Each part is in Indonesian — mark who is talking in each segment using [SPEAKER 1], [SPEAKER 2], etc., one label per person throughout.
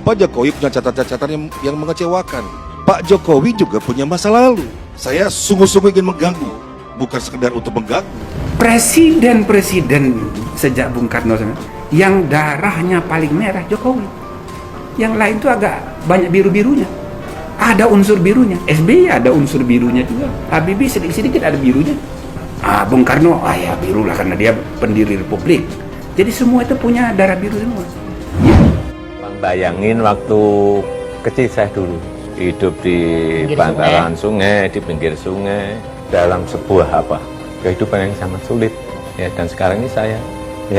[SPEAKER 1] Pak Jokowi punya catatan-catatan yang mengecewakan. Pak Jokowi juga punya masa lalu. Saya sungguh-sungguh ingin mengganggu, bukan sekedar untuk mengganggu.
[SPEAKER 2] Presiden sejak Bung Karno yang darahnya paling merah Jokowi. Yang lain tuh agak banyak biru-birunya. Ada unsur birunya. SBY ada unsur birunya juga. Habibie sedikit-sedikit ada birunya. Bung Karno, ya biru lah karena dia pendiri Republik. Jadi semua itu punya darah biru semua.
[SPEAKER 3] Bayangin waktu kecil saya dulu hidup di bantaran sungai, di pinggir sungai, dalam sebuah kehidupan yang sangat sulit. Ya, dan sekarang ini saya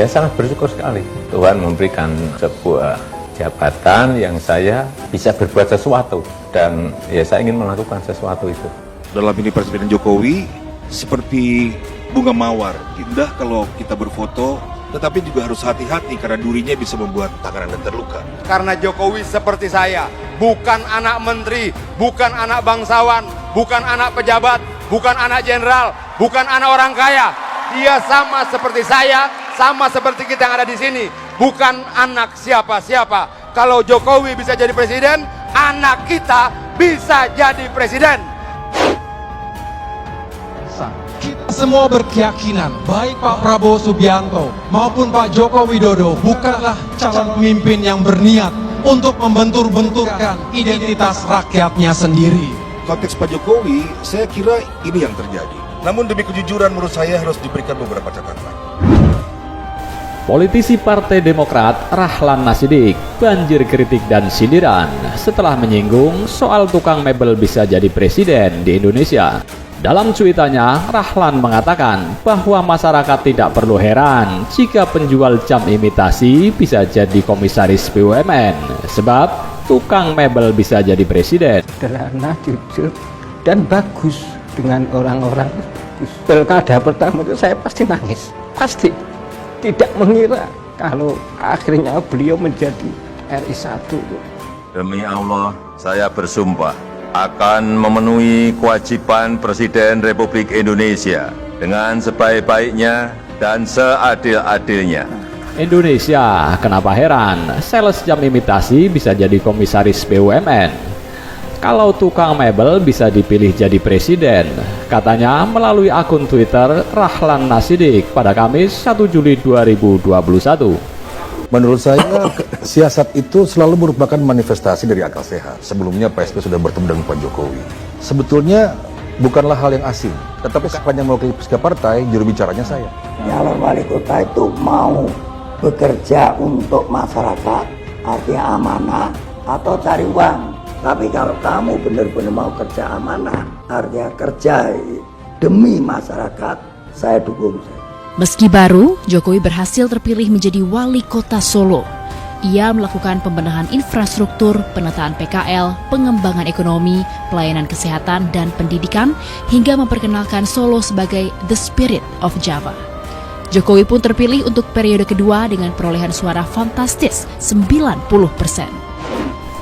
[SPEAKER 3] sangat bersyukur sekali Tuhan memberikan sebuah jabatan yang saya bisa berbuat sesuatu, dan saya ingin melakukan sesuatu itu.
[SPEAKER 1] Dalam ini Presiden Jokowi seperti bunga mawar, indah kalau kita berfoto, tetapi juga harus hati-hati karena durinya bisa membuat tangan Anda terluka.
[SPEAKER 4] Karena Jokowi seperti saya, bukan anak menteri, bukan anak bangsawan, bukan anak pejabat, bukan anak jenderal, bukan anak orang kaya. Dia sama seperti saya, sama seperti kita yang ada di sini, bukan anak siapa-siapa. Kalau Jokowi bisa jadi presiden, anak kita bisa jadi presiden.
[SPEAKER 5] Kita semua berkeyakinan, baik Pak Prabowo Subianto maupun Pak Joko Widodo bukanlah calon pemimpin yang berniat untuk membentur-benturkan identitas rakyatnya sendiri.
[SPEAKER 1] Konteks Pak Jokowi, saya kira ini yang terjadi. Namun demi kejujuran menurut saya harus diberikan beberapa catatan.
[SPEAKER 6] Politisi Partai Demokrat Rahlan Nasidik banjir kritik dan sindiran setelah menyinggung soal tukang mebel bisa jadi presiden di Indonesia. Dalam cuitannya, Rahlan mengatakan bahwa masyarakat tidak perlu heran jika penjual jam imitasi bisa jadi komisaris BUMN, sebab tukang mebel bisa jadi presiden.
[SPEAKER 7] Sederhana, jujur, dan bagus dengan orang-orang. Pilkada pertama itu saya pasti nangis, pasti tidak mengira kalau akhirnya beliau menjadi RI 1.
[SPEAKER 3] Demi Allah, saya bersumpah akan memenuhi kewajiban Presiden Republik Indonesia dengan sebaik-baiknya dan seadil-adilnya.
[SPEAKER 6] Indonesia, kenapa heran? Sales jam imitasi bisa jadi komisaris BUMN. Kalau tukang mebel bisa dipilih jadi presiden, katanya melalui akun Twitter Rahlan Nasidik pada Kamis 1 Juli 2021.
[SPEAKER 1] Menurut saya, siasat itu selalu merupakan manifestasi dari akal sehat. Sebelumnya PSB sudah bertemu dengan Pak Jokowi. Sebetulnya bukanlah hal yang asing, tetapi sepanjang mewakili partai, juru bicaranya saya.
[SPEAKER 7] Calon wali kota itu mau bekerja untuk masyarakat, artinya amanah, atau cari uang. Tapi kalau kamu benar-benar mau kerja amanah, artinya kerja demi masyarakat, saya dukung.
[SPEAKER 8] Meski baru, Jokowi berhasil terpilih menjadi wali kota Solo. Ia melakukan pembenahan infrastruktur, penataan PKL, pengembangan ekonomi, pelayanan kesehatan, dan pendidikan, hingga memperkenalkan Solo sebagai The Spirit of Java. Jokowi pun terpilih untuk periode kedua dengan perolehan suara fantastis 90%.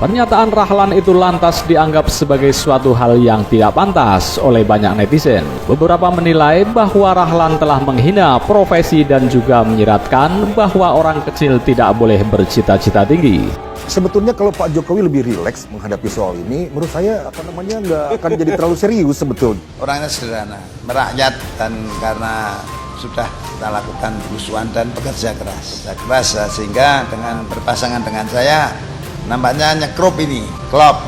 [SPEAKER 6] Pernyataan Rahlan itu lantas dianggap sebagai suatu hal yang tidak pantas oleh banyak netizen. Beberapa menilai bahwa Rahlan telah menghina profesi dan juga menyiratkan bahwa orang kecil tidak boleh bercita-cita tinggi.
[SPEAKER 1] Sebetulnya kalau Pak Jokowi lebih rileks menghadapi soal ini, menurut saya nggak akan jadi terlalu serius sebetulnya.
[SPEAKER 9] Orangnya sederhana, merakyat, dan karena sudah kita lakukan kerusuhan dan bekerja keras. Sehingga dengan berpasangan dengan saya, nampaknya nyekrup ini, klop.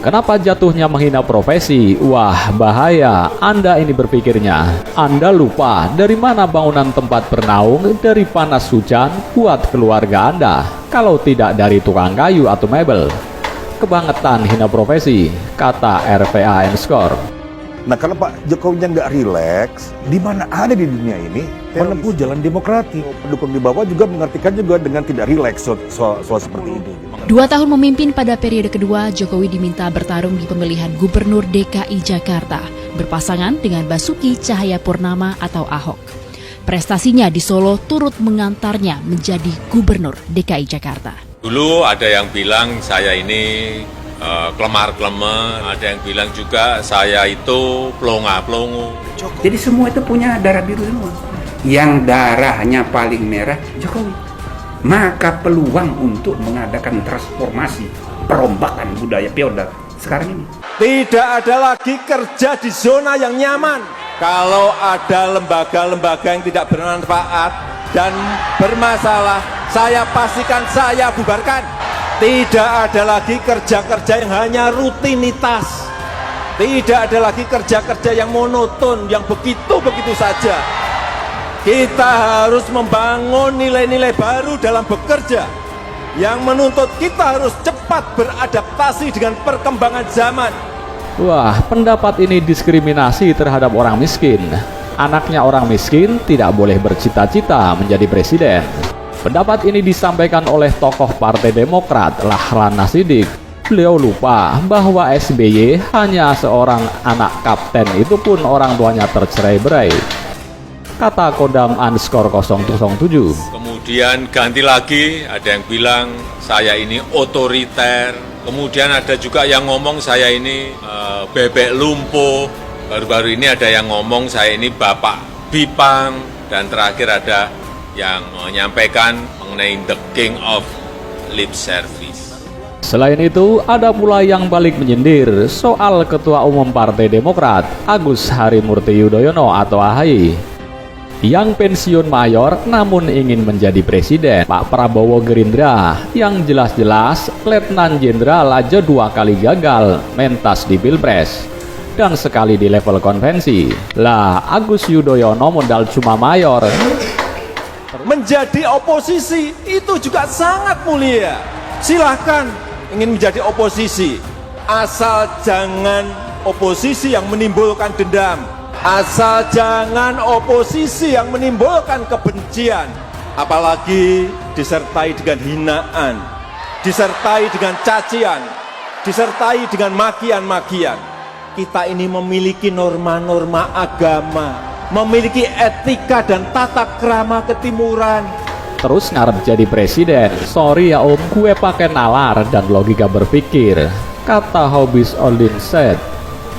[SPEAKER 6] Kenapa jatuhnya menghina profesi? Wah, bahaya. Anda ini berpikirnya. Anda lupa dari mana bangunan tempat bernaung dari panas hujan buat keluarga Anda, kalau tidak dari tukang kayu atau mebel. Kebangetan hina profesi, kata RPA Score.
[SPEAKER 1] Nah, kalau Pak Jokowi nggak rileks, di mana ada di dunia ini menempuh jalan demokratik. Pendukung di bawah juga mengartikan juga dengan tidak rileks soal seperti ini.
[SPEAKER 8] 2 tahun memimpin pada periode kedua, Jokowi diminta bertarung di pemilihan Gubernur DKI Jakarta, berpasangan dengan Basuki Cahayapurnama atau Ahok. Prestasinya di Solo turut mengantarnya menjadi Gubernur DKI Jakarta.
[SPEAKER 3] Dulu ada yang bilang saya ini kelemar-kelemar, ada yang bilang juga saya itu pelongo-pelongo.
[SPEAKER 2] Jadi semua itu punya darah biru semua. Yang darahnya paling merah Jokowi. maka peluang untuk mengadakan transformasi, perombakan budaya feodal sekarang ini.
[SPEAKER 10] Tidak ada lagi kerja di zona yang nyaman. Kalau ada lembaga-lembaga yang tidak bermanfaat dan bermasalah, saya pastikan saya bubarkan. Tidak ada lagi kerja-kerja yang hanya rutinitas. Tidak ada lagi kerja-kerja yang monoton, yang begitu-begitu saja. Kita harus membangun nilai-nilai baru dalam bekerja yang menuntut kita harus cepat beradaptasi dengan perkembangan zaman.
[SPEAKER 6] Wah, pendapat ini diskriminasi terhadap orang miskin. Anaknya orang miskin tidak boleh bercita-cita menjadi presiden. Pendapat ini disampaikan oleh tokoh Partai Demokrat, Rahlan Nasidik. Beliau lupa bahwa SBY hanya seorang anak kapten, itu pun orang tuanya tercerai-berai. Kata Kodam _007.
[SPEAKER 3] Kemudian ganti lagi, ada yang bilang saya ini otoriter. Kemudian ada juga yang ngomong saya ini bebek lumpuh. Baru-baru ini ada yang ngomong saya ini bapak Bipang. Dan terakhir ada yang menyampaikan mengenai the king of lip service.
[SPEAKER 6] Selain itu, ada pula yang balik menyindir soal Ketua Umum Partai Demokrat, Agus Harimurti Yudhoyono atau AHY. Yang pensiun mayor namun ingin menjadi presiden, Pak Prabowo Gerindra, yang jelas-jelas Letnan Jenderal aja 2 kali gagal mentas di Pilpres dan sekali di level konvensi. Lah, Agus Yudhoyono modal cuma mayor.
[SPEAKER 10] Menjadi oposisi itu juga sangat mulia. Silahkan ingin menjadi oposisi, asal jangan oposisi yang menimbulkan dendam. Asal jangan oposisi yang menimbulkan kebencian, apalagi disertai dengan hinaan, disertai dengan cacian, disertai dengan makian-makian. Kita ini memiliki norma-norma agama, memiliki etika dan tata krama ketimuran.
[SPEAKER 6] Terus ngarep jadi presiden, sorry ya om, gue pakai nalar dan logika berpikir. Kata Hobis Oldin said,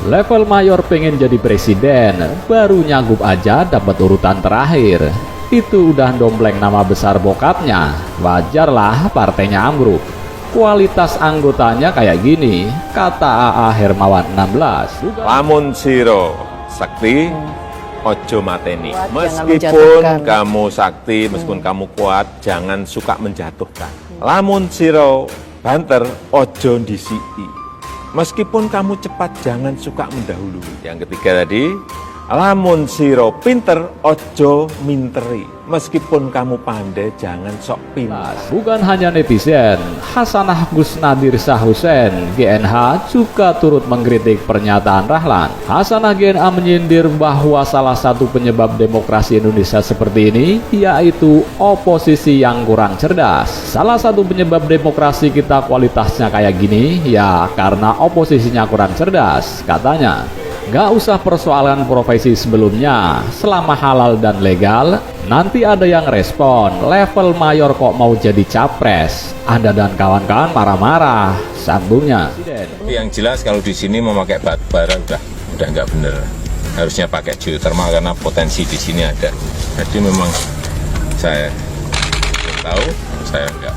[SPEAKER 6] level mayor pengen jadi presiden, baru nyagup aja dapat urutan terakhir. Itu udah dompleng nama besar bokapnya, wajarlah partainya ambruk. Kualitas anggotanya kayak gini, kata AA Hermawan 16.
[SPEAKER 3] Lamun siro sakti, ojo mateni. Meskipun kamu sakti, meskipun kamu kuat, jangan suka menjatuhkan. Lamun siro banter, ojo ndisiki. Meskipun kamu cepat, jangan suka mendahului. Yang ketiga tadi, lamun siro pinter, ojo minteri. Meskipun kamu pandai, jangan sok pintar.
[SPEAKER 6] Bukan hanya netizen, Hasanah Gus Nadir Shah Hussein, GNH, juga turut mengkritik pernyataan Rahlan. Hasanah GNH menyindir bahwa salah satu penyebab demokrasi Indonesia seperti ini, yaitu oposisi yang kurang cerdas. Salah satu penyebab demokrasi kita kualitasnya kayak gini, ya karena oposisinya kurang cerdas, katanya. Gak usah persoalan profesi sebelumnya, selama halal dan legal, nanti ada yang respon, level mayor kok mau jadi capres. Anda dan kawan-kawan marah-marah, sambungnya.
[SPEAKER 3] Tapi yang jelas kalau di sini memakai batu bara udah nggak bener. Harusnya pakai geothermal karena potensi di sini ada. Jadi memang saya tahu, saya nggak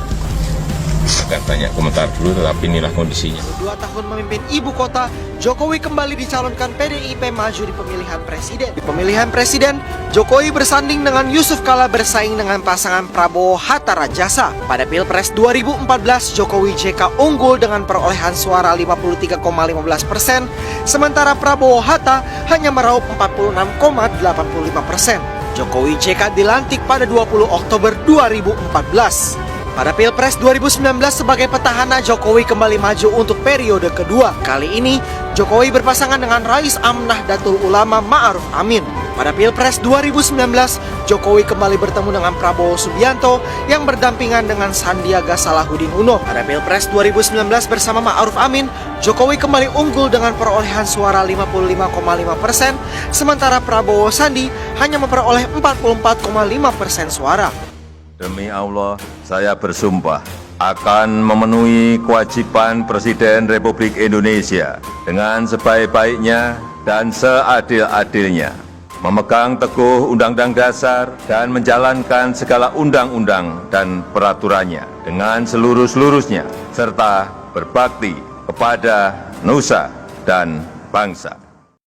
[SPEAKER 3] banyak komentar dulu, tetapi inilah kondisinya.
[SPEAKER 11] 2 tahun memimpin ibu kota, Jokowi kembali dicalonkan PDIP maju di pemilihan presiden. Di pemilihan presiden, Jokowi bersanding dengan Yusuf Kala bersaing dengan pasangan Prabowo Hatta Rajasa. Pada Pilpres 2014, Jokowi JK unggul dengan perolehan suara 53,15%, sementara Prabowo Hatta hanya meraup 46,85%. Jokowi JK dilantik pada 20 Oktober 2014. Pada Pilpres 2019 sebagai petahana, Jokowi kembali maju untuk periode kedua. Kali ini, Jokowi berpasangan dengan Rais Am Nahdlatul Ulama Ma'ruf Amin. Pada Pilpres 2019, Jokowi kembali bertemu dengan Prabowo Subianto yang berdampingan dengan Sandiaga Salahuddin Uno. Pada Pilpres 2019 bersama Ma'ruf Amin, Jokowi kembali unggul dengan perolehan suara 55,5%, sementara Prabowo Sandi hanya memperoleh 44,5% suara.
[SPEAKER 12] Demi Allah, saya bersumpah akan memenuhi kewajiban Presiden Republik Indonesia dengan sebaik-baiknya dan seadil-adilnya. memegang teguh Undang-Undang Dasar dan menjalankan segala undang-undang dan peraturannya dengan seluruh-seluruhnya, serta berbakti kepada nusa dan bangsa.